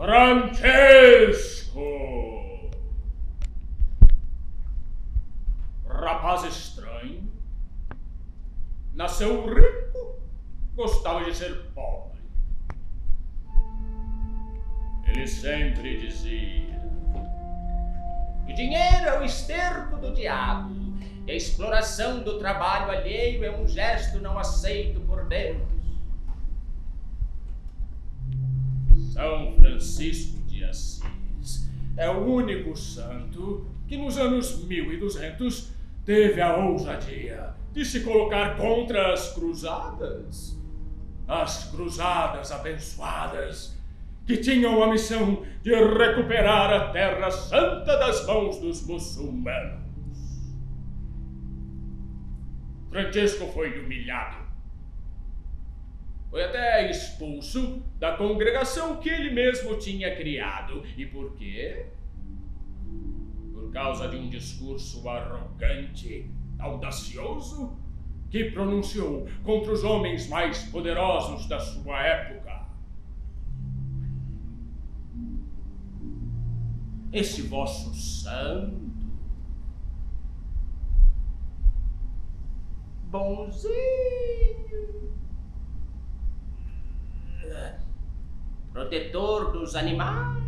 Francesco! Rapaz estranho. Nasceu rico, gostava de ser pobre. Ele sempre dizia: o dinheiro é o esterco do diabo, e a exploração do trabalho alheio é um gesto não aceito por Deus. São Francisco de Assis é o único santo que nos anos 1200 teve a ousadia de se colocar contra as cruzadas. As cruzadas abençoadas que tinham a missão de recuperar a Terra Santa das mãos dos muçulmanos. Francesco foi humilhado. Foi até expulso da congregação que ele mesmo tinha criado. E por quê? Por causa de um discurso arrogante, audacioso, que pronunciou contra os homens mais poderosos da sua época. Esse vosso santo, bonzinho, protetor dos animais,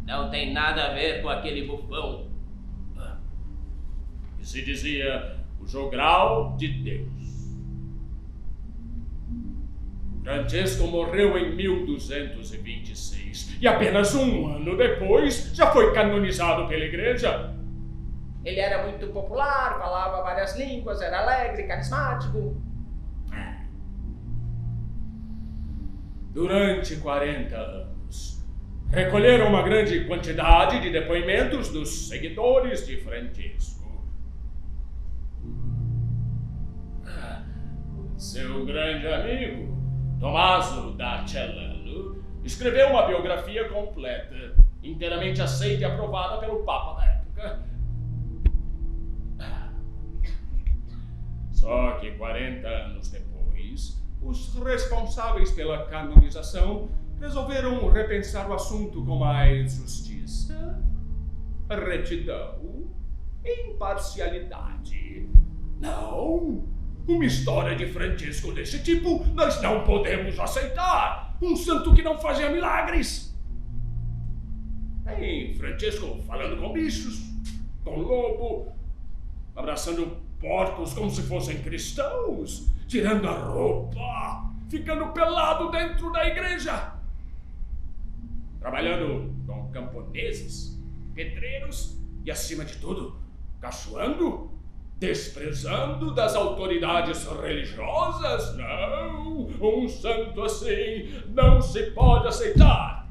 não tem nada a ver com aquele bufão que se dizia o jogral de Deus. Francesco morreu em 1226 e apenas um ano depois já foi canonizado pela igreja. Ele era muito popular, falava várias línguas, era alegre, carismático. Durante 40 anos, recolheram uma grande quantidade de depoimentos dos seguidores de Francesco. Seu grande amigo, Tommaso da Celano, escreveu uma biografia completa, inteiramente aceita e aprovada pelo Papa da época. Só que 40 anos depois, os responsáveis pela canonização resolveram repensar o assunto com mais justiça, retidão e imparcialidade. Não! Uma história de Francesco desse tipo nós não podemos aceitar! Um santo que não fazia milagres! Tem Francesco falando com bichos, com lobo, abraçando porcos como se fossem cristãos, tirando a roupa, ficando pelado dentro da igreja, trabalhando com camponeses, pedreiros e, acima de tudo, caçoando, desprezando das autoridades religiosas. Não, um santo assim não se pode aceitar.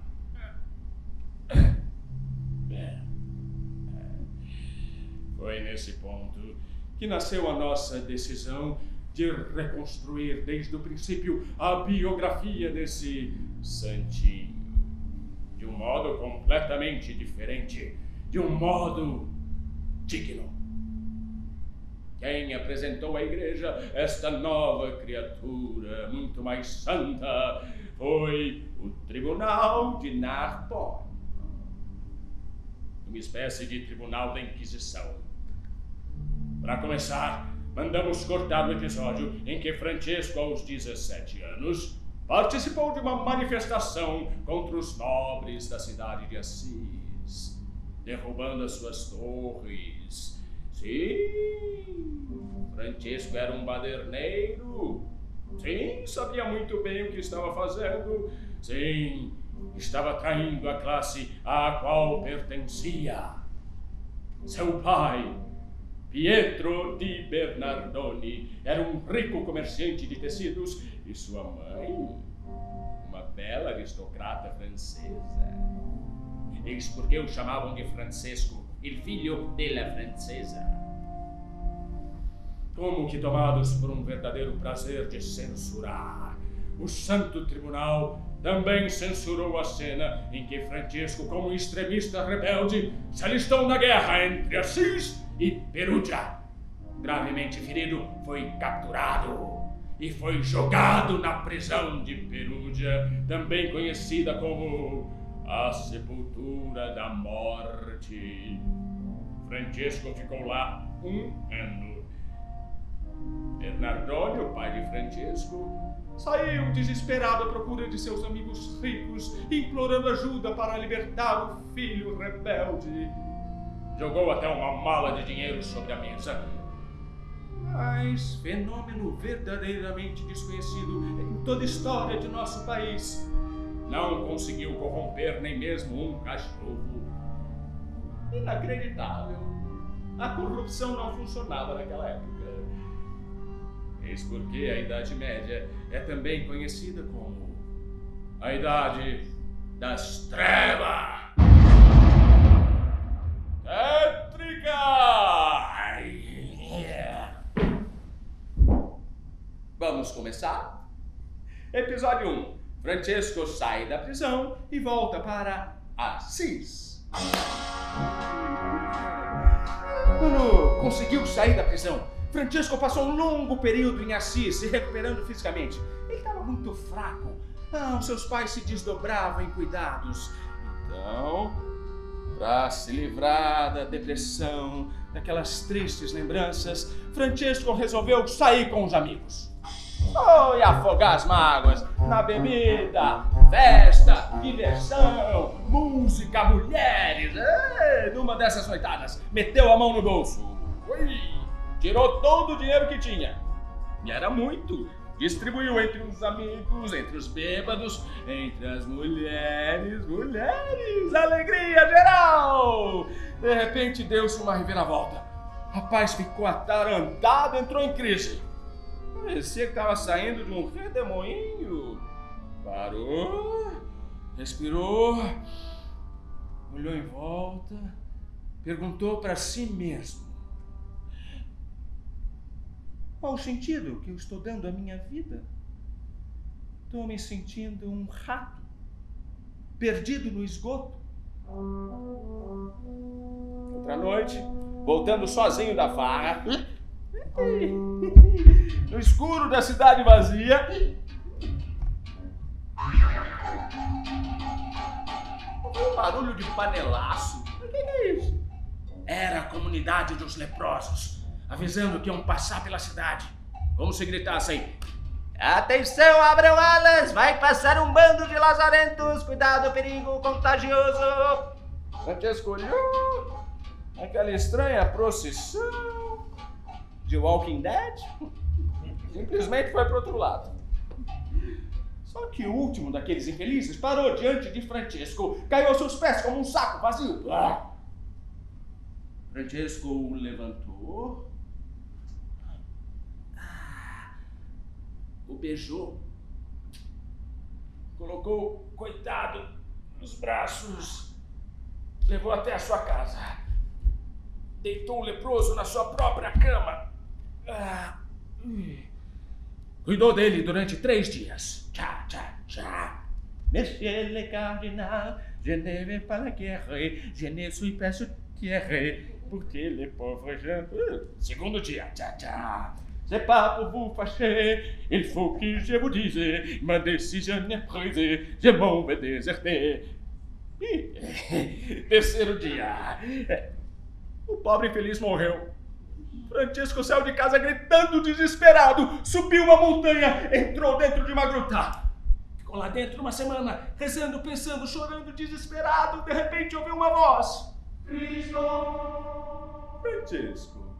Foi nesse ponto que nasceu a nossa decisão de reconstruir desde o princípio a biografia desse santinho, de um modo completamente diferente, de um modo digno. Quem apresentou à igreja esta nova criatura muito mais santa foi o Tribunal de Narbonne, uma espécie de tribunal da Inquisição. Para começar, mandamos cortar o episódio em que Francesco, aos 17 anos, participou de uma manifestação contra os nobres da cidade de Assis, derrubando as suas torres. Sim, Francesco era um baderneiro. Sim, sabia muito bem o que estava fazendo. Sim, estava traindo a classe à qual pertencia. Seu pai, Pietro di Bernardoni, era um rico comerciante de tecidos e sua mãe, uma bela aristocrata francesa. Eis porque o chamavam de Francesco, il figlio della francesa. Como que tomados por um verdadeiro prazer de censurar, o Santo Tribunal também censurou a cena em que Francesco, como um extremista rebelde, se alistou na guerra entre Assis e Perugia. Gravemente ferido, foi capturado e foi jogado na prisão de Perúdia, também conhecida como a Sepultura da Morte. Francesco ficou lá 1 ano. Bernardone, o pai de Francesco, saiu desesperado à procura de seus amigos ricos, implorando ajuda para libertar o filho rebelde. Jogou até uma mala de dinheiro sobre a mesa. Mas, fenômeno verdadeiramente desconhecido em toda a história de nosso país, não conseguiu corromper nem mesmo um cachorro. Inacreditável. A corrupção não funcionava naquela época. Eis porque a Idade Média é também conhecida como a Idade das Trevas. Tétrica! Vamos começar? Episódio 1. Francesco sai da prisão e volta para Assis. Quando conseguiu sair da prisão, Francesco passou um longo período em Assis, se recuperando fisicamente. Ele estava muito fraco. Os seus pais se desdobravam em cuidados. Então, para se livrar da depressão, daquelas tristes lembranças, Francesco resolveu sair com os amigos. E afogar as mágoas na bebida, festa, diversão, música, mulheres. Numa dessas noitadas, meteu a mão no bolso. Tirou todo o dinheiro que tinha. E era muito. Distribuiu entre os amigos, entre os bêbados, entre as mulheres. Alegria geral! De repente deu-se uma reviravolta. O rapaz ficou atarantado, entrou em crise. Parecia que estava saindo de um redemoinho. Parou, respirou, olhou em volta, perguntou para si mesmo: qual o sentido que eu estou dando à minha vida? Estou me sentindo um rato, perdido no esgoto. Outra noite, voltando sozinho da farra, no escuro da cidade vazia, ouviu um barulho de panelaço. O que é isso? Era a comunidade dos leprosos, avisando que iam passar pela cidade. Como se gritassem: atenção, abram alas, vai passar um bando de lazarentos, cuidado, perigo contagioso. Francesco olhou aquela estranha procissão de Walking Dead, simplesmente foi para o outro lado. Só que o último daqueles infelizes parou diante de Francesco, caiu aos seus pés como um saco vazio. Francesco o levantou, o beijou, colocou o coitado nos braços, levou até a sua casa, deitou o leproso na sua própria cama, cuidou dele durante 3 dias. Tchá. Monsieur le cardinal, je ne vais pas la guerre, je ne suis pas soutierre, porque les pauvres gens. Segundo dia. Tchá. C'est pas pour vous fâcher, il faut que je vous dise, ma décision est prise, je m'en vais déserter. Terceiro dia. O pobre infeliz morreu. Francesco saiu de casa gritando desesperado, subiu uma montanha, entrou dentro de uma gruta. Ficou lá dentro 1 semana, rezando, pensando, chorando, desesperado. De repente ouviu uma voz: Cristo! Francesco,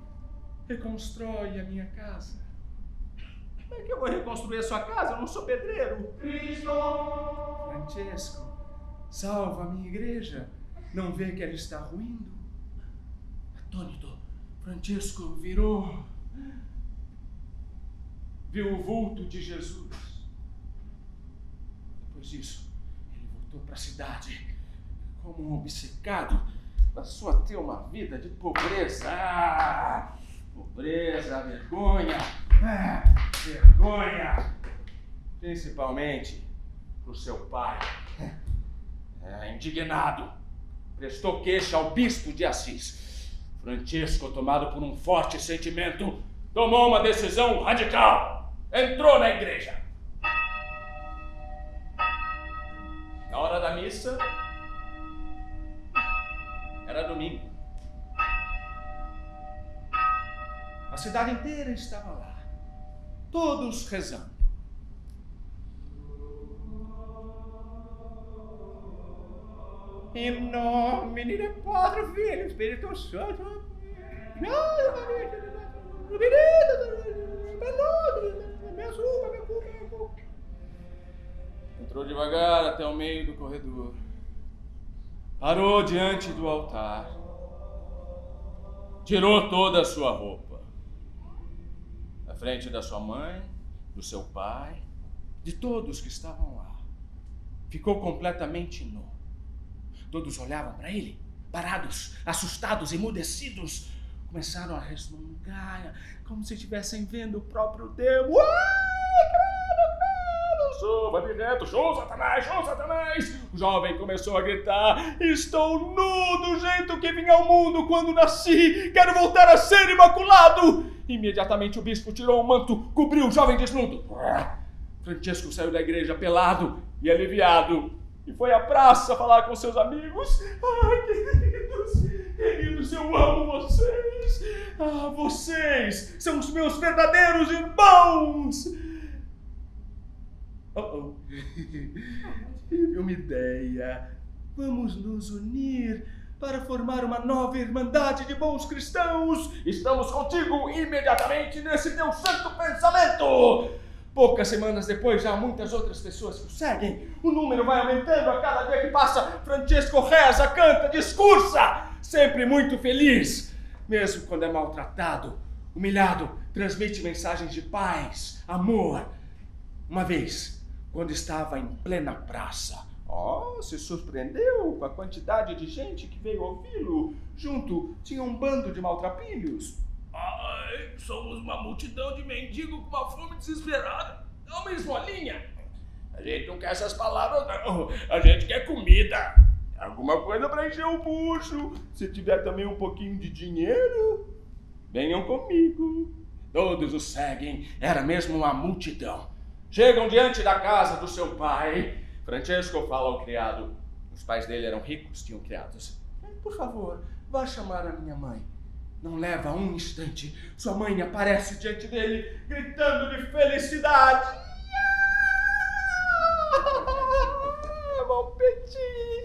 reconstrói a minha casa. Como é que eu vou reconstruir a sua casa? Eu não sou pedreiro. Cristo! Francesco, salva a minha igreja. Não vê que ela está ruindo? Atônito, Francesco virou, viu o vulto de Jesus. Depois disso, ele voltou para a cidade como um obcecado. Passou a ter uma vida de pobreza. Pobreza, vergonha. Vergonha. Principalmente para o seu pai. Indignado, prestou queixa ao bispo de Assis. Francesco, tomado por um forte sentimento, tomou uma decisão radical. entrou na igreja. Na hora da missa, era domingo. A cidade inteira estava lá, todos rezando. Em nome do Padre, Filho e Espírito Santo. Entrou devagar até o meio do corredor. Parou diante do altar. Tirou toda a sua roupa. Na frente da sua mãe, do seu pai, de todos que estavam lá. Ficou completamente nu. Todos olhavam para ele, parados, assustados, emudecidos. Começaram a resmungar, como se estivessem vendo o próprio Deus. Ai, credo, suba de reto, show Satanás, show Satanás. O jovem começou a gritar: estou nu do jeito que vim ao mundo quando nasci, quero voltar a ser imaculado. Imediatamente o bispo tirou o manto, cobriu o jovem desnudo. Francesco saiu da igreja pelado e aliviado e foi à praça falar com seus amigos. Ai, queridos, eu amo vocês. Ah, vocês são os meus verdadeiros irmãos. Tive uma ideia. Vamos nos unir para formar uma nova irmandade de bons cristãos. Estamos contigo imediatamente nesse teu santo pensamento. Poucas semanas depois, já há muitas outras pessoas que o seguem. O número vai aumentando a cada dia que passa. Francesco reza, canta, discursa, sempre muito feliz. Mesmo quando é maltratado, humilhado, transmite mensagens de paz, amor. Uma vez, quando estava em plena praça, se surpreendeu com a quantidade de gente que veio ouvi-lo. Junto tinha um bando de maltrapilhos. Ai, somos uma multidão de mendigos com uma fome desesperada. É uma esmolinha. A gente não quer essas palavras, não. A gente quer comida. Alguma coisa para encher o bucho. Se tiver também um pouquinho de dinheiro, venham comigo. Todos o seguem. Era mesmo uma multidão. Chegam diante da casa do seu pai. Francesco fala ao criado. Os pais dele eram ricos, tinham criados. Por favor, vá chamar a minha mãe. Não leva um instante, sua mãe aparece diante dele, gritando de felicidade. Mon petit,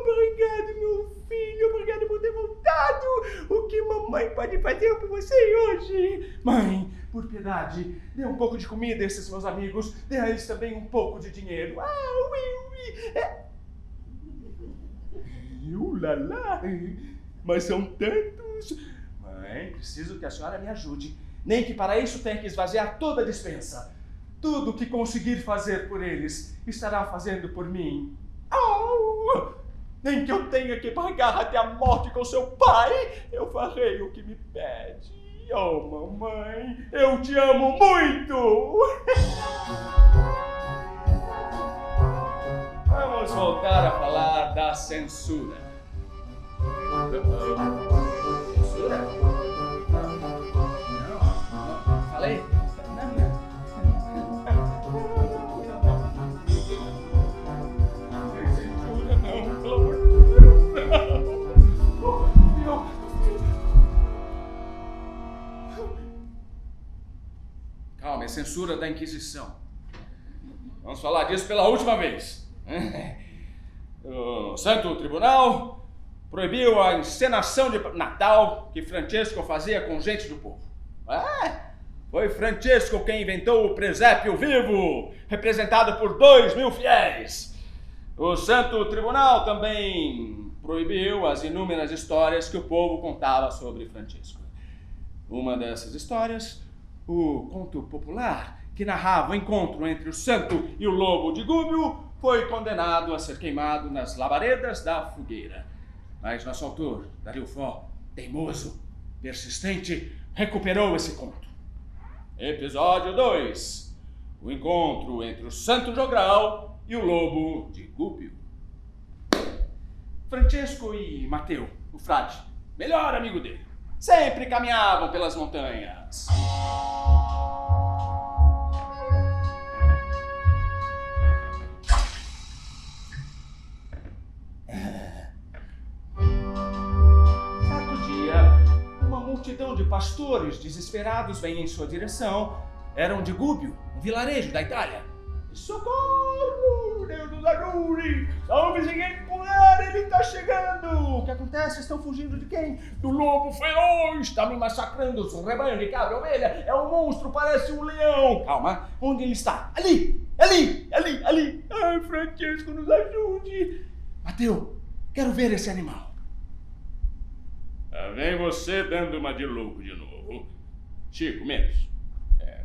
obrigado, meu filho, obrigado por ter voltado. O que mamãe pode fazer por você hoje? Mãe, por piedade, dê um pouco de comida a esses meus amigos, dê a eles também um pouco de dinheiro. Ulala, mas são tantos. Mãe, preciso que a senhora me ajude. Nem que para isso tenha que esvaziar toda a despensa. Tudo que conseguir fazer por eles, estará fazendo por mim. Nem que eu tenha que pagar até a morte com seu pai, eu farei o que me pede. Mamãe, eu te amo muito! Vamos voltar a falar da censura. Censura? Não. Falei? Censura não, pelo amor de Deus, não. Calma, é censura da Inquisição. Vamos falar disso pela última vez. O Santo Tribunal proibiu a encenação de Natal que Francesco fazia com gente do povo. Foi Francesco quem inventou o presépio vivo, representado por 2.000 fiéis. O Santo Tribunal também proibiu as inúmeras histórias que o povo contava sobre Francesco. Uma dessas histórias, o conto popular, que narrava o encontro entre o santo e o lobo de Gúbio, foi condenado a ser queimado nas labaredas da fogueira. Mas nosso autor, Dario Fo, teimoso, persistente, recuperou esse conto. Episódio 2. O encontro entre o santo jogral e o lobo de Gúbio. Francesco e Mateu, o frade, melhor amigo dele, sempre caminhavam pelas montanhas. pastores desesperados vêm em sua direção. Eram de Gubbio, um vilarejo da Itália. Socorro! Deus nos ajude! Salve-se quem puder, ele está chegando! O que acontece? Estão fugindo de quem? Do lobo feroz! Está me massacrando os rebanhos de cabra e ovelha! É um monstro, parece um leão! Calma, onde ele está? Ali! Ali! Ali! Ali! Ai, Francesco, nos ajude! Mateu, quero ver esse animal. Vem você dando uma de louco de novo. Chico, menos.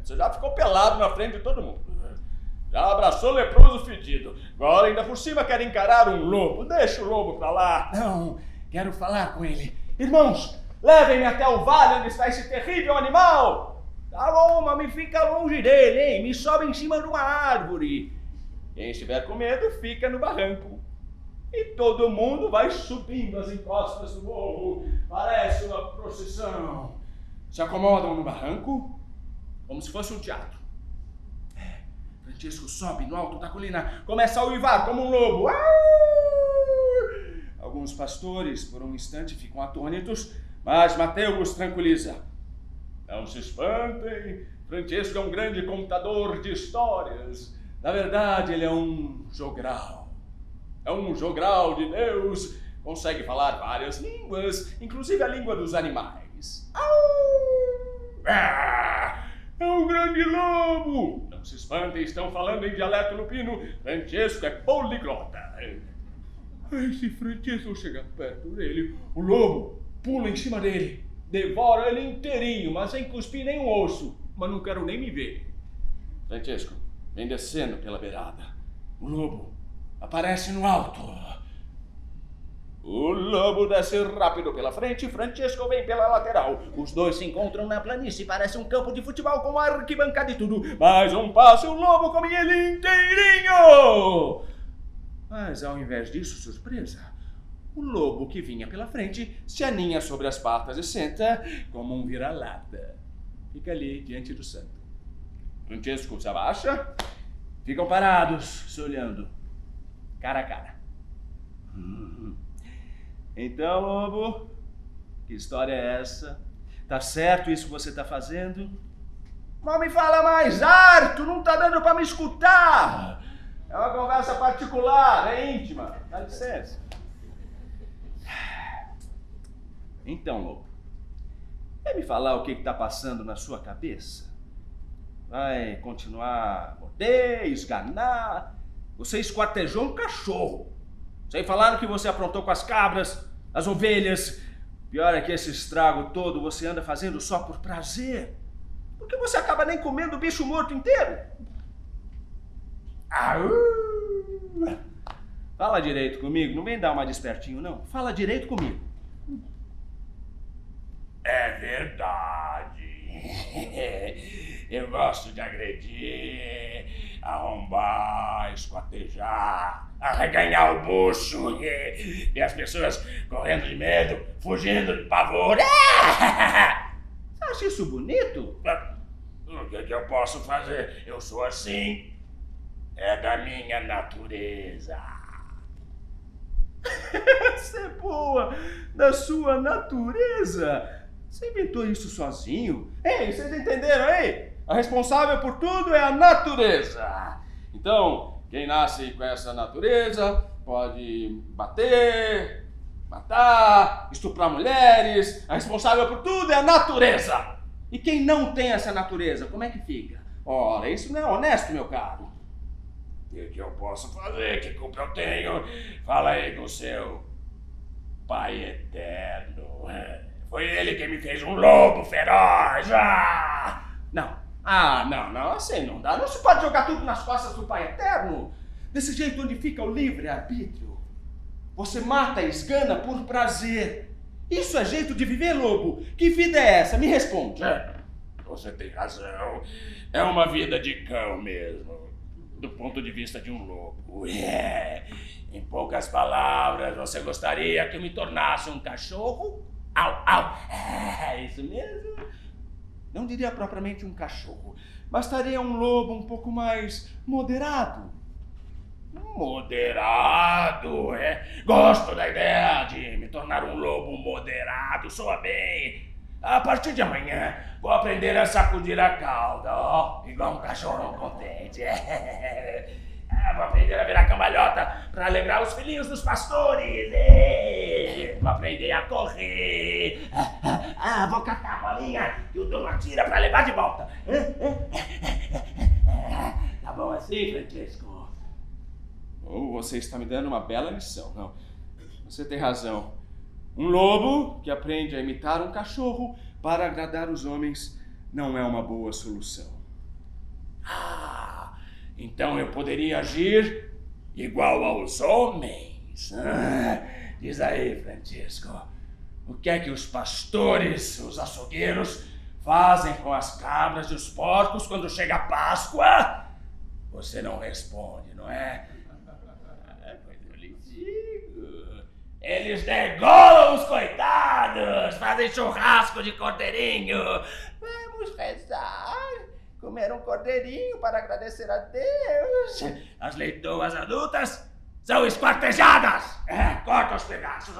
Você já ficou pelado na frente de todo mundo. Já abraçou leproso fedido. Agora ainda por cima quer encarar um lobo. Deixa o lobo pra lá. Não, quero falar com ele. Irmãos, levem-me até o vale onde está esse terrível animal. Tá bom, mas me fica longe dele, hein? Me sobe em cima de uma árvore. Quem estiver com medo, fica no barranco. E todo mundo vai subindo as encostas do morro. Parece uma procissão. Se acomodam no barranco, como se fosse um teatro. Francesco sobe no alto da colina, começa a uivar como um lobo. Alguns pastores, por um instante, ficam atônitos, mas Mateu os tranquiliza. Não se espantem, Francesco é um grande contador de histórias. Na verdade, ele é um jogral. É um jogral de Deus, consegue falar várias línguas, inclusive a língua dos animais. É um grande lobo! Não se espantem, estão falando em dialeto lupino. Francesco é poliglota. Ai, se Francesco chegar perto dele, o lobo pula em cima dele, devora ele inteirinho, mas sem cuspir nenhum osso. Mas não quero nem me ver. Francesco, vem descendo pela beirada. O lobo aparece no alto. O lobo desce rápido pela frente, Francesco vem pela lateral. Os dois se encontram na planície, parece um campo de futebol com arquibancada e tudo. Mais um passo, o lobo come ele inteirinho! Mas ao invés disso, surpresa, o lobo que vinha pela frente se aninha sobre as patas e senta como um vira-lata. Fica ali diante do santo. Francesco se abaixa. Ficam parados, se olhando, cara a cara. Então, lobo, que história é essa? Tá certo isso que você tá fazendo? Mas me fala mais, Arthur, não tá dando pra me escutar. É uma conversa particular, é íntima. Dá licença. Então, lobo, quer me falar o que tá passando na sua cabeça? Vai continuar a morder, esganar? Você esquartejou um cachorro. Sem falar que você aprontou com as cabras, as ovelhas. Pior é que esse estrago todo você anda fazendo só por prazer. Porque você acaba nem comendo o bicho morto inteiro. Fala direito comigo, não vem dar uma despertinho, não. Fala direito comigo. É verdade. Eu gosto de agredir, arrombar, esquartejar, arreganhar o bucho e as pessoas correndo de medo, fugindo de pavor. Você acha isso bonito? O que eu posso fazer? Eu sou assim. É da minha natureza. Você é boa, da sua natureza. Você inventou isso sozinho? Ei, vocês entenderam aí? A responsável por tudo é a natureza. Então, quem nasce com essa natureza pode bater, matar, estuprar mulheres. A responsável por tudo é a natureza. E quem não tem essa natureza, como é que fica? Ora, isso não é honesto, meu caro. O que eu posso fazer? Que culpa eu tenho? Fala aí com o seu Pai Eterno. Foi ele que me fez um lobo feroz. Não, assim não dá. Não se pode jogar tudo nas costas do Pai Eterno. Desse jeito onde fica o livre-arbítrio. Você mata e esgana por prazer. Isso é jeito de viver, lobo? Que vida é essa? Me responde. Você tem razão. É uma vida de cão mesmo. Do ponto de vista de um lobo. Em poucas palavras, você gostaria que eu me tornasse um cachorro? Au! É isso mesmo? Não diria propriamente um cachorro. Bastaria um lobo um pouco mais moderado. Moderado, Gosto da ideia de me tornar um lobo moderado. Soa bem. A partir de amanhã, vou aprender a sacudir a cauda, ó, igual um cachorro contente. Vou aprender a virar cambalhota para alegrar os filhinhos dos pastores. Vou aprender a correr. Vou catar a bolinha que o dono atira para levar de volta. Tá bom assim, Francesco? Você está me dando uma bela lição. Não, você tem razão. Um lobo que aprende a imitar um cachorro para agradar os homens não é uma boa solução. Então eu poderia agir igual aos homens. Diz aí, Francesco, o que é que os pastores, os açougueiros, fazem com as cabras e os porcos quando chega a Páscoa? Você não responde, não é? Pois eu lhe digo. Eles degolam os coitados, fazem churrasco de cordeirinho. Vamos rezar. Comer um cordeirinho para agradecer a Deus. As leitoas adultas são esquartejadas. Corta os pedaços.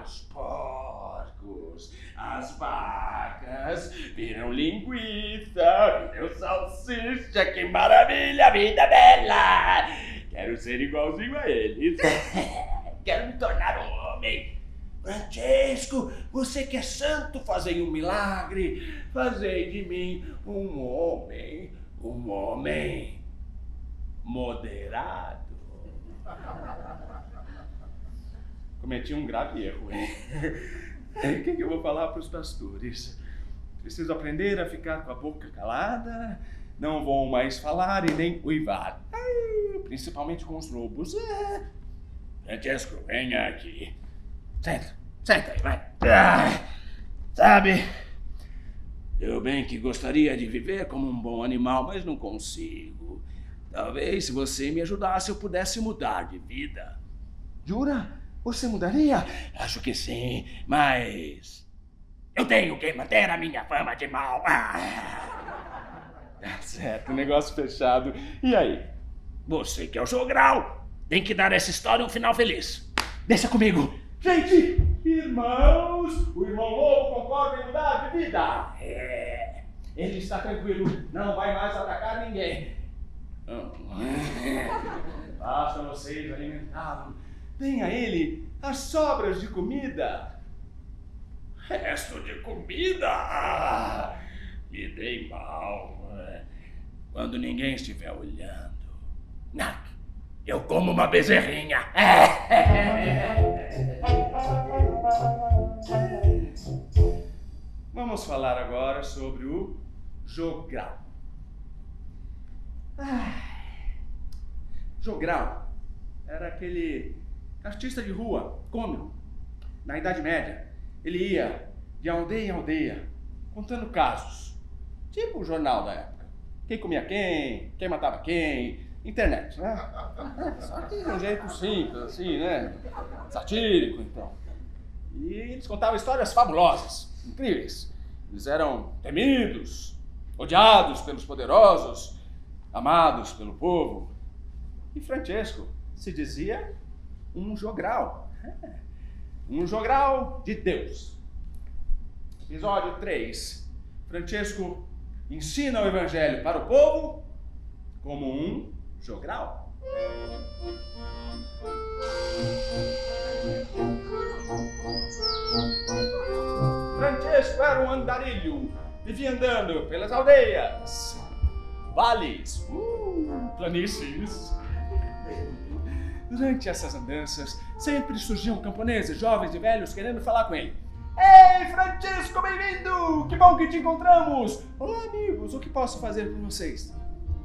Os porcos, as vacas viram linguiça, viram salsicha. Que maravilha, vida bela. Quero ser igualzinho a eles. Quero me tornar um homem. Francesco, você que é santo, fazei um milagre, fazei de mim um homem moderado. Cometi um grave erro, hein? O que eu vou falar para os pastores? Preciso aprender a ficar com a boca calada, não vou mais falar e nem uivar, principalmente com os lobos. Francesco, venha aqui. Senta aí, vai. Sabe, eu bem que gostaria de viver como um bom animal, mas não consigo. Talvez se você me ajudasse eu pudesse mudar de vida. Jura? Você mudaria? Acho que sim, mas eu tenho que manter a minha fama de mal. Certo, negócio fechado. E aí? Você que é o jogral, tem que dar essa história um final feliz. Deixa comigo. Gente, irmãos, o irmão lobo concorda em mudar de vida. Ele está tranquilo, não vai mais atacar ninguém. Basta vocês alimentá-lo. Deem a ele as sobras de comida. Resto de comida? Me dei mal. Quando ninguém estiver olhando. Eu como uma bezerrinha. Vamos falar agora sobre o jogral. Jogral era aquele artista de rua, cômico, na Idade Média. Ele ia de aldeia em aldeia, contando casos, tipo o jornal da época. Quem comia quem matava quem, internet, né? Só que de um jeito simples, assim, né? Satírico, então. E eles contavam histórias fabulosas, incríveis. Eles eram temidos, odiados pelos poderosos, amados pelo povo. E Francesco se dizia um jogral. Um jogral de Deus. Episódio 3. Francesco ensina o evangelho para o povo como um jogral. Francesco era um andarilho. Vivia andando pelas aldeias, vales, planícies. Durante essas andanças, sempre surgiam camponeses, jovens e velhos, querendo falar com ele. Ei, Francesco, bem-vindo! Que bom que te encontramos! Olá, amigos, o que posso fazer por vocês?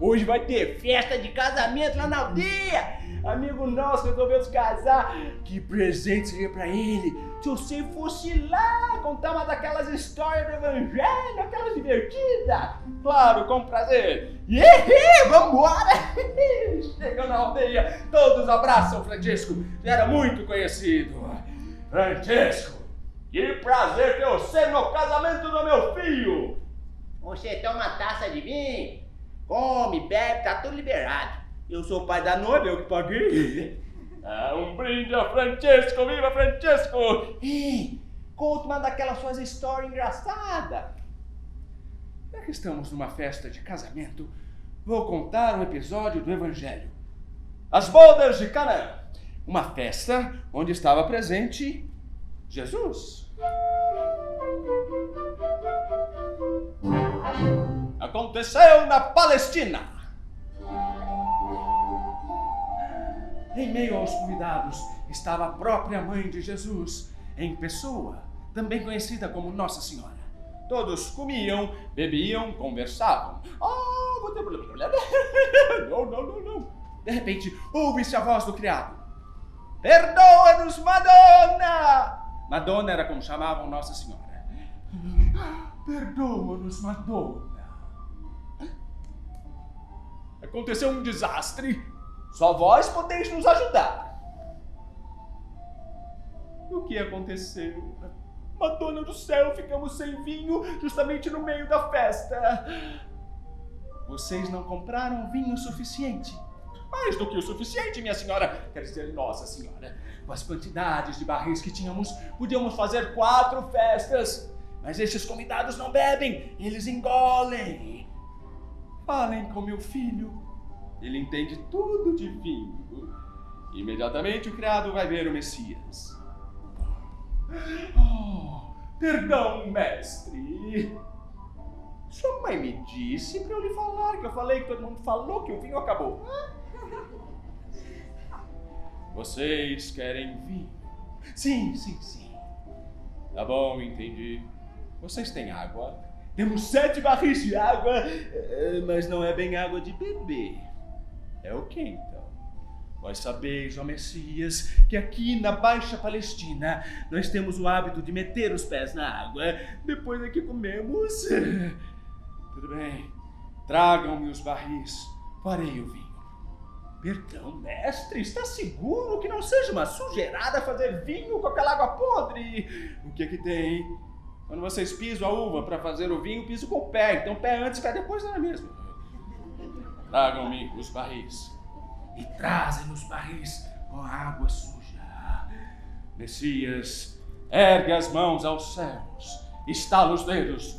Hoje vai ter festa de casamento lá na aldeia! Amigo nosso resolveu se casar. Que presente seria pra ele se você fosse lá contar uma daquelas histórias do evangelho, aquelas divertidas? Claro, com prazer. Vambora! Chegam na aldeia, todos abraçam Francesco. Já era muito conhecido. Francesco, que prazer ter você no casamento do meu filho. Você toma uma taça de vinho, come, bebe, tá tudo liberado. Eu sou o pai da noiva, eu que paguei. Um brinde a Francesco, viva Francesco! Ei, conta uma daquelas suas histórias engraçadas. Já que estamos numa festa de casamento, vou contar um episódio do Evangelho. As bodas de Canaã. Uma festa onde estava presente Jesus. Aconteceu na Palestina. Em meio aos convidados estava a própria mãe de Jesus, em pessoa, também conhecida como Nossa Senhora. Todos comiam, bebiam, conversavam. Vou ter problema. Não. De repente, ouve-se a voz do criado. Perdoa-nos, Madonna! Madonna era como chamavam Nossa Senhora. Perdoa-nos, Madonna. Aconteceu um desastre. Só vós podeis nos ajudar. O que aconteceu? Madonna do céu, ficamos sem vinho justamente no meio da festa. Vocês não compraram vinho suficiente. Mais do que o suficiente, minha senhora. Quer dizer, Nossa Senhora. Com as quantidades de barris que tínhamos, podíamos fazer 4 festas. Mas estes convidados não bebem, eles engolem. Falem com meu filho. Ele entende tudo de vinho. Imediatamente o criado vai ver o Messias. Perdão, mestre. Sua mãe me disse para eu lhe falar, que eu falei que todo mundo falou que o vinho acabou. Vocês querem vinho? Sim. Tá bom, entendi. Vocês têm água? Temos 7 barris de água, mas não é bem água de beber. É o que então? Vós sabeis, ó Messias, que aqui na Baixa Palestina nós temos o hábito de meter os pés na água depois é que comemos. Tudo bem, tragam-me os barris, farei o vinho. Perdão, mestre, está seguro que não seja uma sujeirada fazer vinho com aquela água podre? O que é que tem? Quando vocês pisam a uva para fazer o vinho, pisam com o pé, então pé antes, pé depois não é mesmo. Tragam-me os barris. E trazem os barris com água suja. Messias, ergue as mãos aos céus, estala os dedos.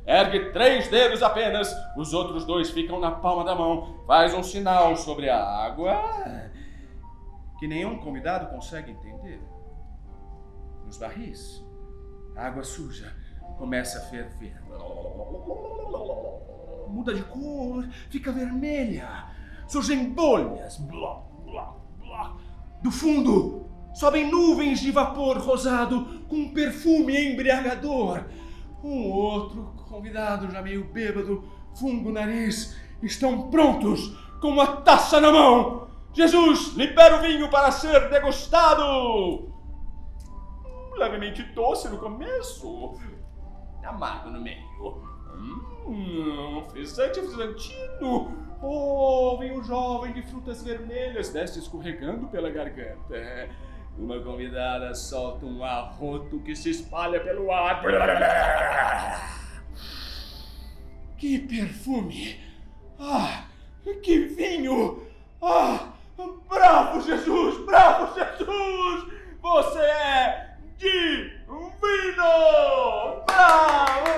Ergue 3 dedos apenas, os outros 2 ficam na palma da mão. Faz um sinal sobre a água que nenhum convidado consegue entender. Nos barris, a água suja começa a ferver. Muda de cor, fica vermelha. Surgem bolhas. Do fundo, sobem nuvens de vapor rosado com um perfume embriagador. Um outro convidado, já meio bêbado, funga o nariz. Estão prontos, com uma taça na mão. Jesus, libera o vinho para ser degustado. Levemente doce no começo, amargo no meio. Frisantino. Vinho jovem de frutas vermelhas desce escorregando pela garganta. Uma convidada solta um arroto que se espalha pelo ar. Que perfume! Que vinho! Bravo, Jesus! Bravo, Jesus! Você é divino! Bravo!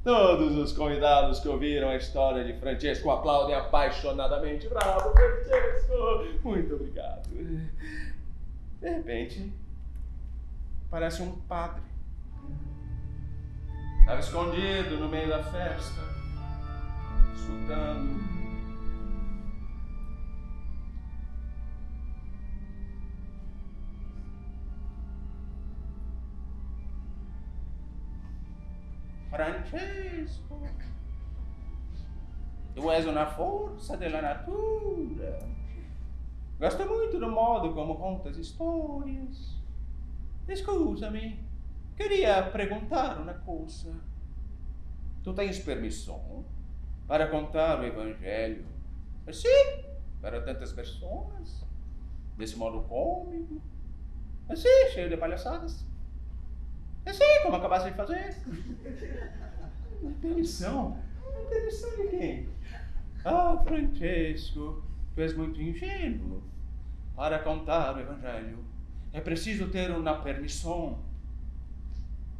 Todos os convidados que ouviram a história de Francesco aplaudem apaixonadamente. Bravo, Francesco! Muito obrigado. De repente, parece um padre. Estava escondido no meio da festa, escutando. Francesco, tu és uma força da natura. Gosto muito do modo como contas histórias. Escusa-me, queria perguntar uma coisa. Tu tens permissão para contar o Evangelho assim, para tantas pessoas, desse modo cômico, assim, cheio de palhaçadas? Assim, como acabaste de fazer. Permissão? Permissão de quem? Ah, Francesco, tu és muito ingênuo. Para contar o Evangelho, é preciso ter uma permissão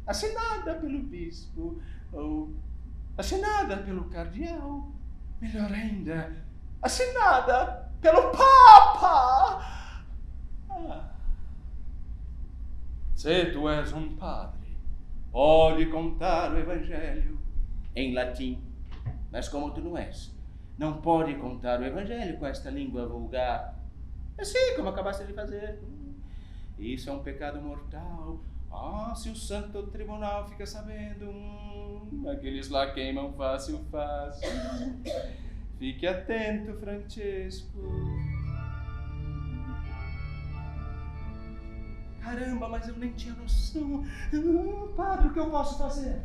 assinada pelo bispo ou assinada pelo cardeal. Melhor ainda, assinada pelo Papa. Se tu és um padre, pode contar o Evangelho em latim. Mas como tu não és, não pode contar o Evangelho com esta língua vulgar. Assim como acabaste de fazer. Isso é um pecado mortal. Se o Santo Tribunal fica sabendo, aqueles lá queimam fácil. Fique atento, Francesco. Caramba, mas eu nem tinha noção. Padre, o que eu posso fazer?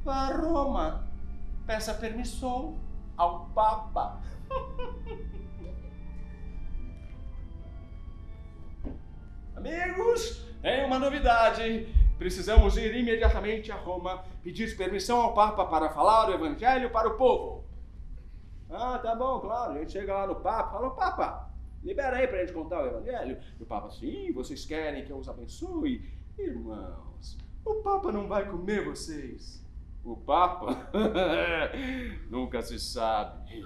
Vá a Roma. Peça permissão ao Papa. Amigos, tem uma novidade. Precisamos ir imediatamente a Roma, pedir permissão ao Papa para falar o Evangelho para o povo. Tá bom, claro. A gente chega lá no Papa, fala: Papa, libera aí para a gente contar o Evangelho. E o Papa: sim, vocês querem que eu os abençoe? Irmãos, o Papa não vai comer vocês. O Papa? Nunca se sabe.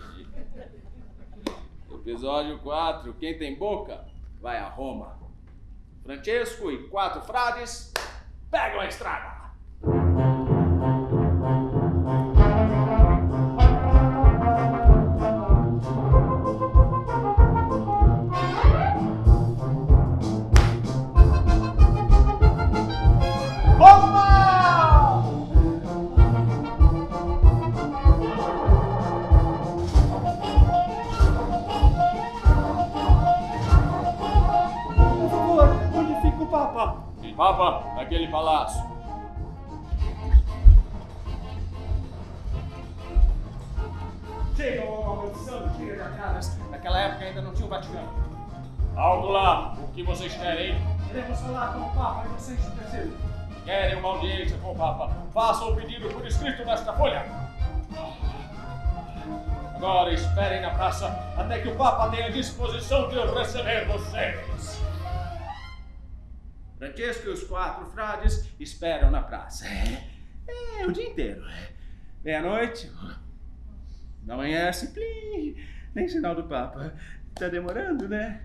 Episódio 4. Quem tem boca, vai a Roma. Francesco e 4 frades pegam a estrada. Papa, naquele palácio. Chega uma maldição de tira de caras. Naquela época ainda não tinha o Vaticano. Alto lá, o que vocês querem? Queremos falar com o Papa e vocês terceiro. Querem uma audiência com o Papa? Façam o pedido por escrito nesta folha. Agora esperem na praça até que o Papa tenha disposição de receber vocês. Francesco e os 4 frades esperam na praça. O dia inteiro. Meia-noite, da manhã, plim, nem sinal do Papa. Tá demorando, né?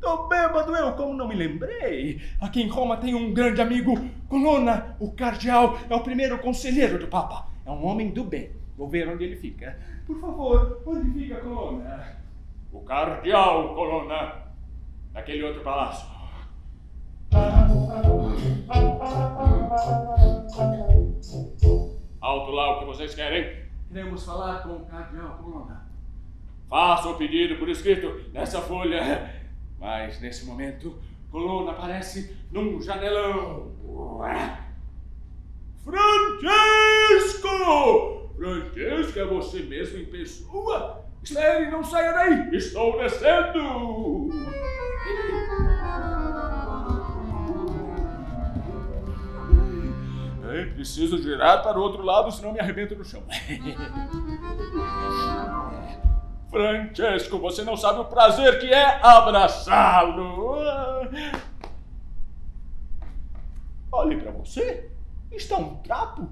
Tô bêbado, eu como não me lembrei. Aqui em Roma tem um grande amigo, Colonna, o cardeal, é o primeiro conselheiro do Papa. É um homem do bem. Vou ver onde ele fica. Por favor, onde fica Colonna? O cardeal Colonna, naquele outro palácio. Alto lá, o que vocês querem? Queremos falar com o cardeal Colonna. Faça o pedido por escrito nessa folha. Mas nesse momento, Colonna aparece num janelão. Francesco! Francesco, é você mesmo em pessoa? Espere, não saia daí! Estou descendo! Preciso girar para o outro lado, senão me arrebento no chão. Francesco, você não sabe o prazer que é abraçá-lo. Olhe para você. Está um trapo,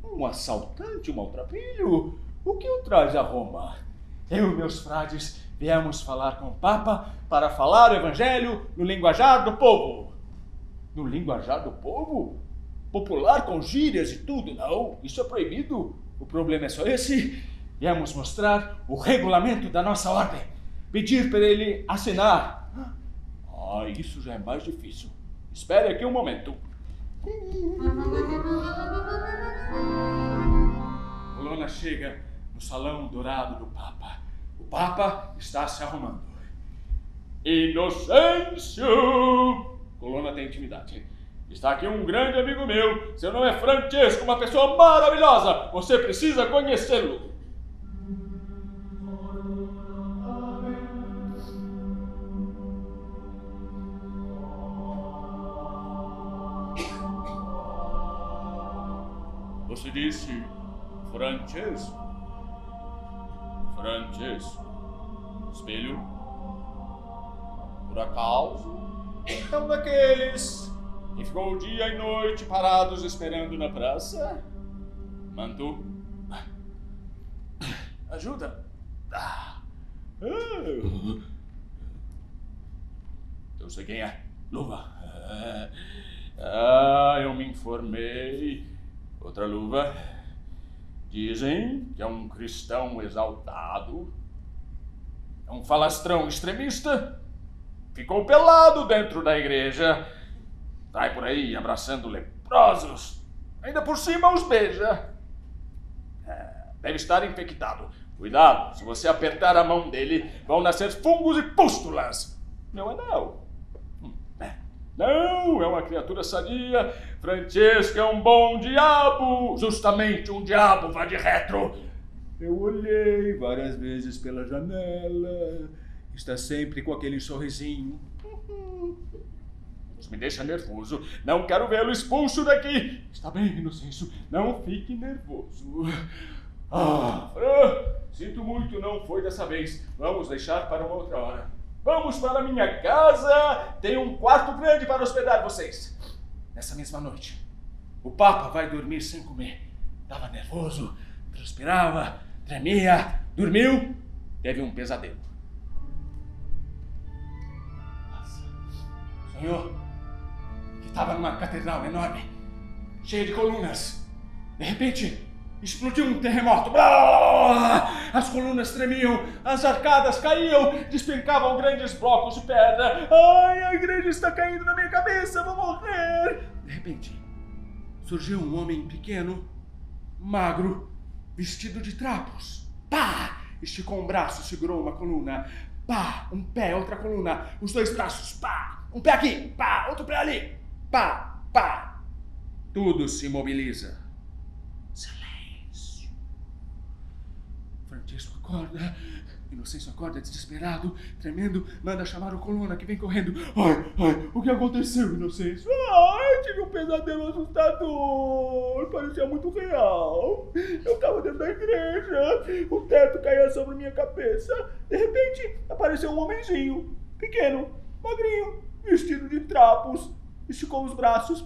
um assaltante, um maltrapilho. O que o traz a Roma? Eu e meus frades viemos falar com o Papa para falar o Evangelho no linguajar do povo. No linguajar do povo? Popular com gírias e tudo? Não, isso é proibido. O problema é só esse. Viemos mostrar o regulamento da nossa ordem. Pedir para ele assinar. Isso já é mais difícil. Espere aqui um momento. Colonna chega no salão dourado do Papa. O Papa está se arrumando. Inocêncio! Colonna tem intimidade. Está aqui um grande amigo meu. Seu nome é Francesco, uma pessoa maravilhosa. Você precisa conhecê-lo. Você disse Francesco? Francesco, espelho, por acaso, é um daqueles que ficou o dia e noite parados esperando na praça? Manto, ajuda. Eu sei quem é. Luva. Eu me informei. Outra luva. Dizem que é um cristão exaltado. É um falastrão extremista. Ficou pelado dentro da igreja. Sai por aí abraçando leprosos. Ainda por cima os beija. Deve estar infectado. Cuidado, se você apertar a mão dele, vão nascer fungos e pústulas. Meu anel. Não, é uma criatura sadia. Francesco é um bom diabo. Justamente um diabo, vá de retro. Eu olhei várias vezes pela janela. Está sempre com aquele sorrisinho. Isso me deixa nervoso. Não quero vê-lo expulso daqui. Está bem, Inocêncio. Não fique nervoso. Sinto muito, não foi dessa vez. Vamos deixar para uma outra hora. Vamos para minha casa. Tem um quarto grande para hospedar vocês. Nessa mesma noite, o Papa vai dormir sem comer. Estava nervoso, transpirava, tremia, dormiu, teve um pesadelo. Sonhou que estava numa catedral enorme, cheia de colunas. De repente, explodiu um terremoto. As colunas tremiam, as arcadas caíam, despencavam grandes blocos de pedra. Ai, a igreja está caindo na minha cabeça, vou morrer. De repente, surgiu um homem pequeno, magro, vestido de trapos. Pá! Esticou um braço, segurou uma coluna. Pá! Um pé, outra coluna. Os dois braços. Pá! Um pé aqui. Pá! Outro pé ali. Pá! Pá! Tudo se mobiliza. Francesco acorda, Inocêncio acorda desesperado, tremendo, manda chamar o Coluna que vem correndo. Ai, o que aconteceu, Inocêncio? Tive um pesadelo assustador, parecia muito real. Eu estava dentro da igreja, o teto caía sobre minha cabeça. De repente, apareceu um homenzinho, pequeno, magrinho, vestido de trapos. Esticou os braços,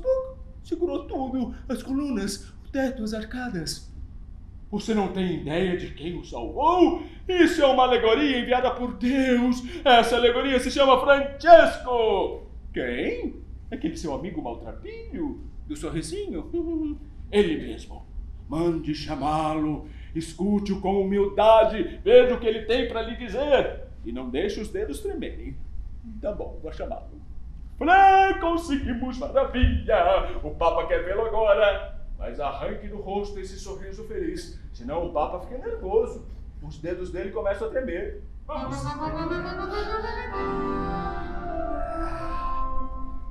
segurou tudo, as colunas, o teto, as arcadas. Você não tem ideia de quem o salvou? Isso é uma alegoria enviada por Deus. Essa alegoria se chama Francesco. Quem? Aquele seu amigo maltrapilho? Do sorrisinho? Ele mesmo. Mande chamá-lo. Escute-o com humildade. Veja o que ele tem para lhe dizer. E não deixe os dedos tremerem. Tá bom, vou chamá-lo. Conseguimos, maravilha. O Papa quer vê-lo agora. Mas arranque do rosto esse sorriso feliz, senão o Papa fica nervoso. Os dedos dele começam a tremer. Vamos.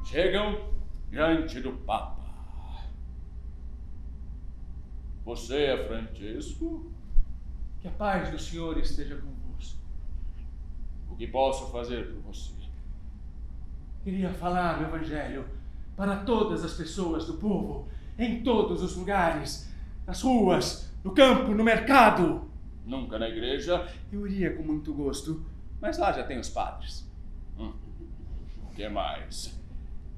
Chegam diante do Papa. Você é Francesco? Que a paz do Senhor esteja convosco. O que posso fazer por você? Queria falar o Evangelho para todas as pessoas do povo, em todos os lugares, nas ruas, no campo, no mercado. Nunca na igreja? Eu iria com muito gosto, mas lá já tem os padres. O que mais?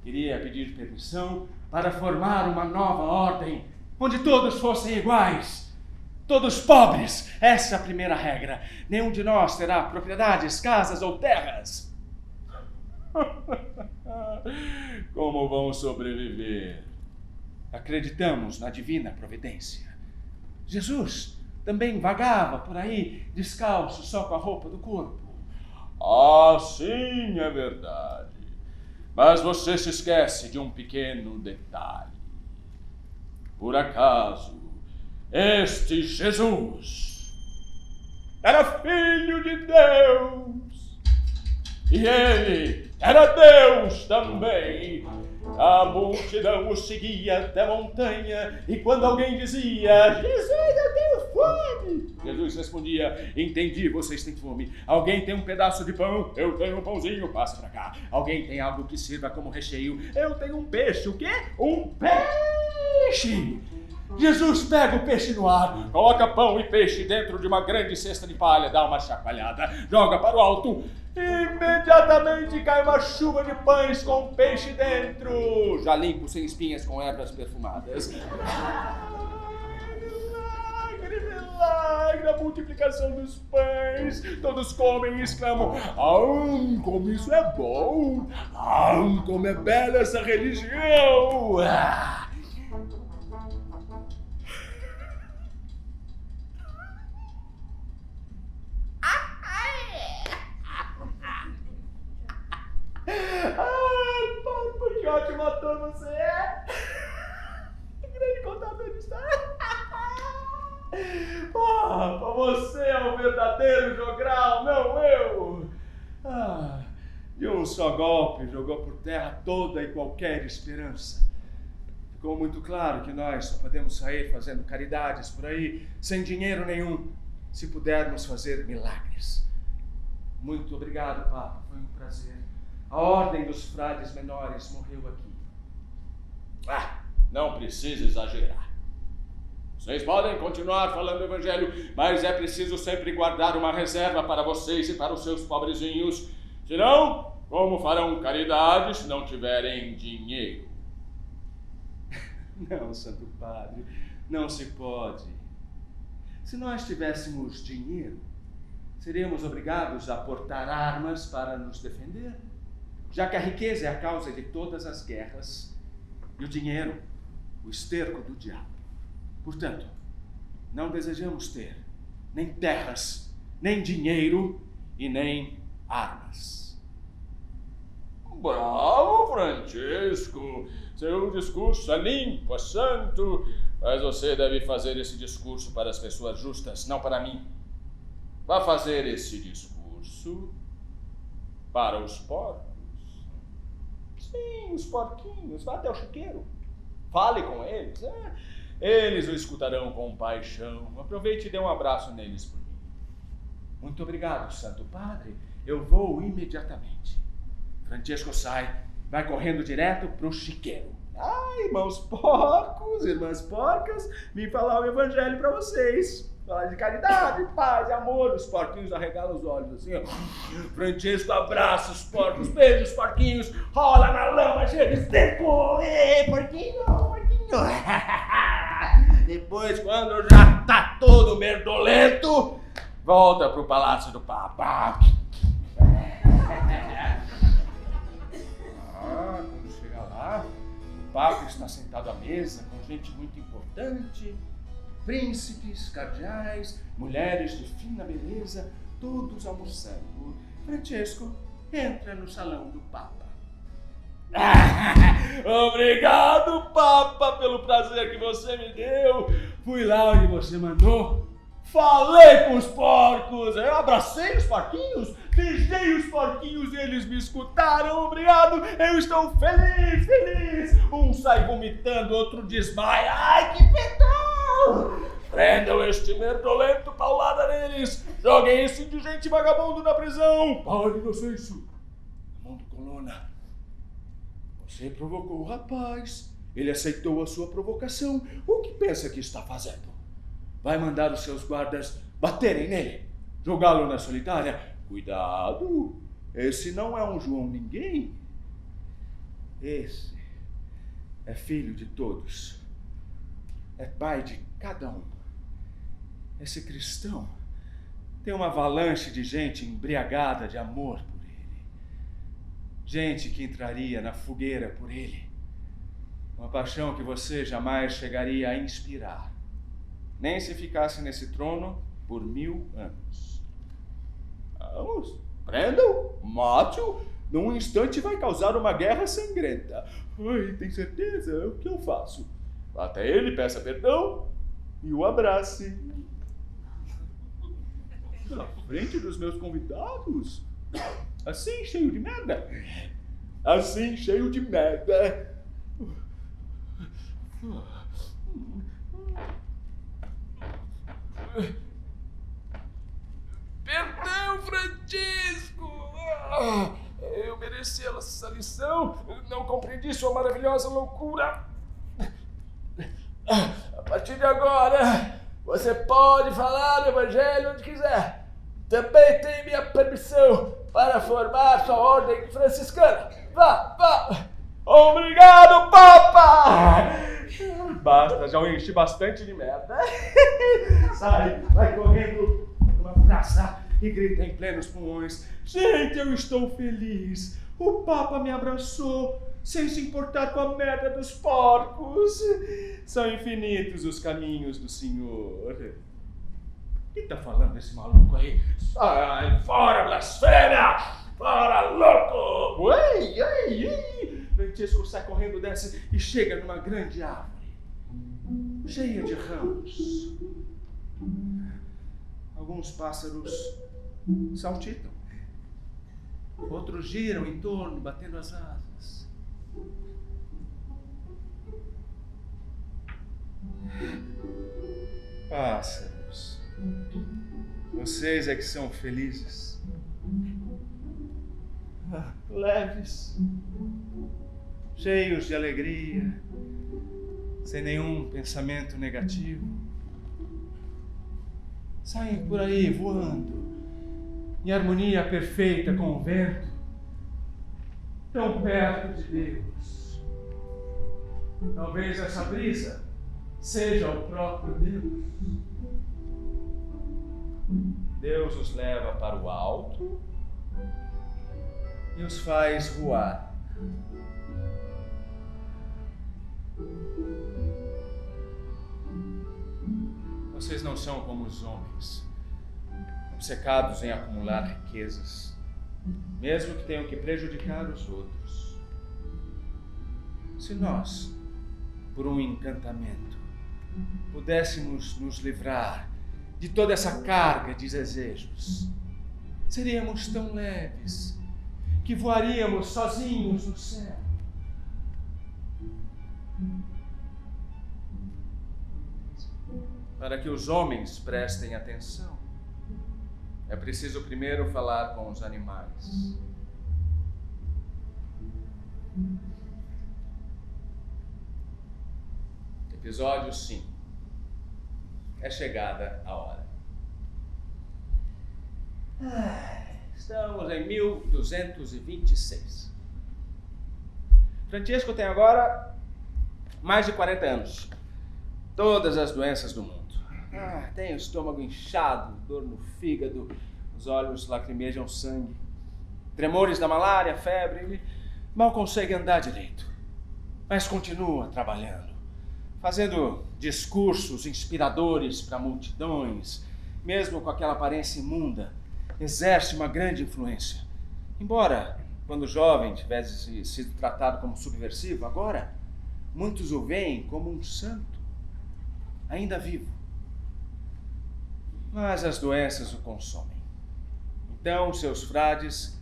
Queria pedir permissão para formar uma nova ordem, onde todos fossem iguais, todos pobres. Essa é a primeira regra. Nenhum de nós terá propriedades, casas ou terras. Como vão sobreviver? Acreditamos na divina providência. Jesus também vagava por aí, descalço, só com a roupa do corpo. Sim, é verdade. Mas você se esquece de um pequeno detalhe. Por acaso, este Jesus era filho de Deus. E ele era Deus também. A multidão o seguia até a montanha, e quando alguém dizia: Jesus, eu tenho fome, Jesus respondia: entendi, vocês têm fome. Alguém tem um pedaço de pão? Eu tenho um pãozinho, passa pra cá. Alguém tem algo que sirva como recheio? Eu tenho um peixe. O quê? Um peixe! Jesus pega o peixe no ar, coloca pão e peixe dentro de uma grande cesta de palha, dá uma chacoalhada, joga para o alto. Imediatamente cai uma chuva de pães com peixe dentro, já limpo, sem espinhas, com ervas perfumadas. Milagre, a multiplicação dos pães. Todos comem e exclamam: como isso é bom! Como é bela essa religião! Papa, que ótimo ator você é! Que grande contador de história! Papa, você é o verdadeiro jogral, não eu! De um só golpe jogou por terra toda e qualquer esperança. Ficou muito claro que nós só podemos sair fazendo caridades por aí, sem dinheiro nenhum, se pudermos fazer milagres. Muito obrigado, Papa, foi um prazer. A ordem dos frades menores morreu aqui. Não precisa exagerar. Vocês podem continuar falando o evangelho, mas é preciso sempre guardar uma reserva para vocês e para os seus pobrezinhos. Senão, como farão caridade se não tiverem dinheiro? Não, Santo Padre, não se pode. Se nós tivéssemos dinheiro, seríamos obrigados a portar armas para nos defender, já que a riqueza é a causa de todas as guerras e o dinheiro, o esterco do diabo. Portanto, não desejamos ter nem terras, nem dinheiro e nem armas. Bravo, Francisco! Seu discurso é limpo, é santo, mas você deve fazer esse discurso para as pessoas justas, não para mim. Vá fazer esse discurso para os porcos. Sim, os porquinhos. Vá até o chiqueiro. Fale com eles. Eles o escutarão com paixão. Aproveite e dê um abraço neles por mim. Muito obrigado, Santo Padre. Eu vou imediatamente. Francisco sai, vai correndo direto para o chiqueiro. Irmãos porcos, irmãs porcas, vim falar o evangelho para vocês. Falar de caridade, paz e amor. Os porquinhos arregalam os olhos assim, ó. Francisco abraça os porcos, beija os porquinhos, rola na lama cheia de seco. Ei, porquinho, porquinho. Depois, quando já tá todo merdolento, volta pro palácio do Papa. Quando chegar lá, o Papa está sentado à mesa com gente muito importante. Príncipes, cardeais, mulheres de fina beleza, todos almoçando. Francisco entra no salão do Papa. Obrigado, Papa, pelo prazer que você me deu. Fui lá onde você mandou. Falei com os porcos. Eu abracei os porquinhos, beijei os porquinhos e eles me escutaram. Obrigado, eu estou feliz, feliz. Um sai vomitando, outro desmaia. Ai, que pedão! Prendam este merdolento, paulada neles. Joguem esse indigente vagabundo na prisão. Padre Inocêncio, Mundo Colonna, você provocou o rapaz. Ele aceitou a sua provocação. O que pensa que está fazendo? Vai mandar os seus guardas baterem nele, jogá-lo na solitária? Cuidado, esse não é um João Ninguém. Esse é filho de todos, é pai de cada um. Esse cristão tem uma avalanche de gente embriagada de amor por ele, gente que entraria na fogueira por ele, uma paixão que você jamais chegaria a inspirar, nem se ficasse nesse trono por 1000 anos. Vamos, prendam, mate-o, num instante vai causar uma guerra sangrenta. Ai, tem certeza? O que eu faço? Vá até ele, peça perdão e o abrace. Na frente dos meus convidados? Assim, cheio de merda? Assim, cheio de merda. Perdão, Francisco! Eu mereci essa lição. Não compreendi sua maravilhosa loucura. A partir de agora, você pode falar do evangelho onde quiser. Também tem minha permissão para formar sua ordem franciscana. Vá, vá. Obrigado, Papa! Basta, já eu enchi bastante de merda. Sai, vai correndo numa praça e grita em plenos pulmões: gente, eu estou feliz. O Papa me abraçou sem se importar com a merda dos porcos. São infinitos os caminhos do Senhor. O que tá falando esse maluco aí? Sai fora, blasfêmia! Fora, louco! Ei, ei, ei! Francesco sai correndo, desce e chega numa grande árvore, cheia de ramos. Alguns pássaros saltitam, outros giram em torno, batendo as asas. Pássaros, vocês é que são felizes. Leves, cheios de alegria, sem nenhum pensamento negativo. Saem por aí voando, em harmonia perfeita com o vento, tão perto de Deus. Talvez essa brisa seja o próprio Deus. Deus os leva para o alto e os faz voar. Vocês não são como os homens, obcecados em acumular riquezas, mesmo que tenham que prejudicar os outros. Se nós, por um encantamento, pudéssemos nos livrar de toda essa carga de desejos, seríamos tão leves que voaríamos sozinhos no céu. Para que os homens prestem atenção, é preciso primeiro falar com os animais. Episódio 5. É chegada a hora. Estamos em 1226. Francesco tem agora mais de 40 anos. Todas as doenças do mundo. Tem o estômago inchado, dor no fígado, os olhos lacrimejam sangue, tremores da malária, febre. Ele mal consegue andar direito, mas continua trabalhando, fazendo discursos inspiradores para multidões, mesmo com aquela aparência imunda. Exerce uma grande influência. Embora, quando jovem, tivesse sido tratado como subversivo, agora muitos o veem como um santo, ainda vivo. Mas as doenças o consomem. Então, seus frades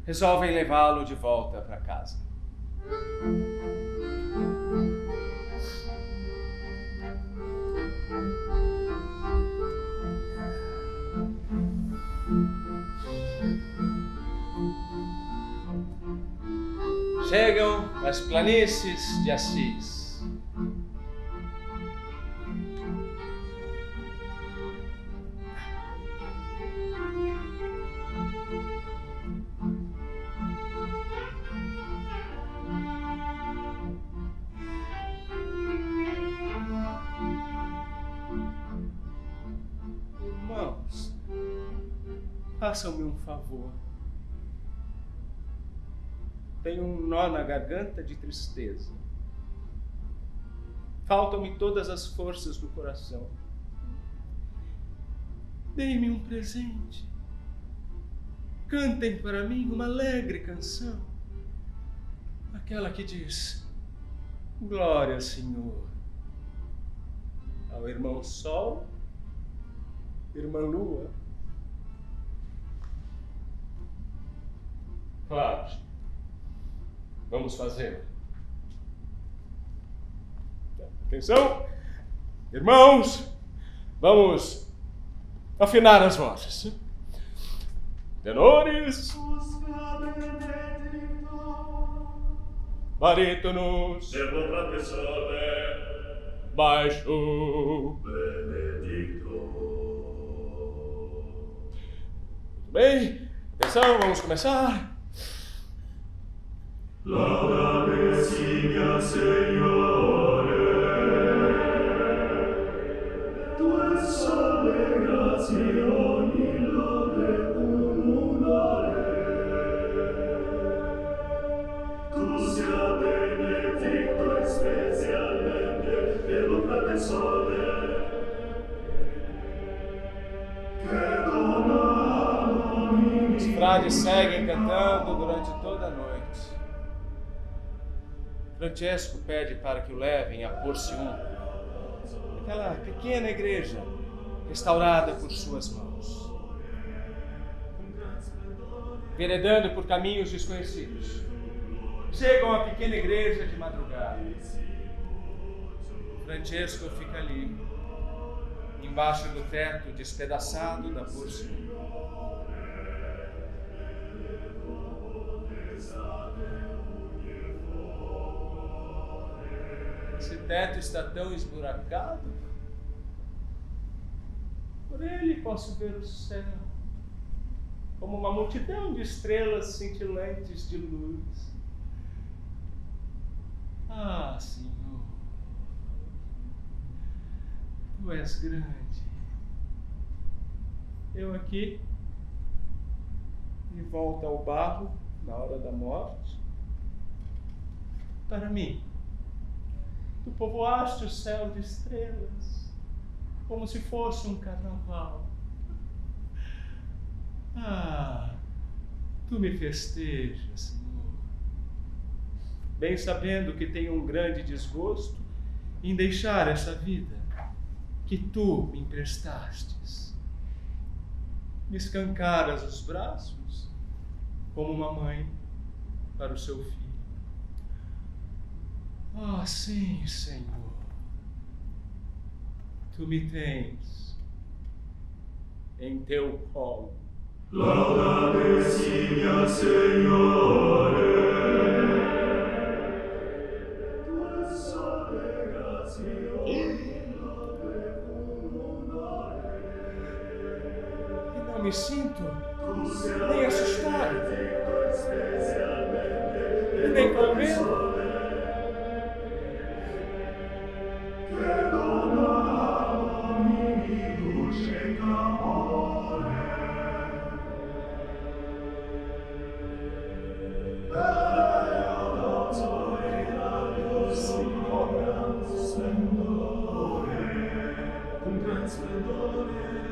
resolvem levá-lo de volta para casa. Chegam às planícies de Assis. Irmãos, façam-me um favor. Tenho um nó na garganta de tristeza. Faltam-me todas as forças do coração. Deem-me um presente. Cantem para mim uma alegre canção. Aquela que diz: glória, Senhor, ao irmão Sol, irmã Lua. Claro. Vamos fazer. Atenção, irmãos, vamos afinar as vozes. Tenores, barítonos, baixo. Benedicto. Muito bem, atenção, vamos começar. Laudate Signa Signore, Tue sole grazie ogni lode comunare, Tu sia benedicto e specialmente dello frate sole, che dona Os frades seguem cantando durante toda a noite. Francesco pede para que o levem a Porciúncula, aquela pequena igreja restaurada por suas mãos. Veredando por caminhos desconhecidos, chegam à pequena igreja de madrugada. Francesco fica ali, embaixo do teto despedaçado da Porciúncula. Esse teto está tão esburacado. Por ele posso ver o céu, como uma multidão de estrelas cintilantes de luz. Ah, Senhor, Tu és grande. Eu aqui, de volta ao barro, na hora da morte. Para mim, Tu povoaste o céu de estrelas, como se fosse um carnaval. Ah, Tu me festejas, Senhor, bem sabendo que tenho um grande desgosto em deixar essa vida que Tu me emprestastes. Me escancaras os braços como uma mãe para o seu filho. Ah, sim, Senhor, Tu me tens em Teu colo. Laudate Signa Signore, Tue sole grazie ogni lode comunare, E não me sinto Tu sia nem assustado, benedicto e specialmente e nem com medo. che dona uomini luce e amore. Bella l'autorità con gran splendore,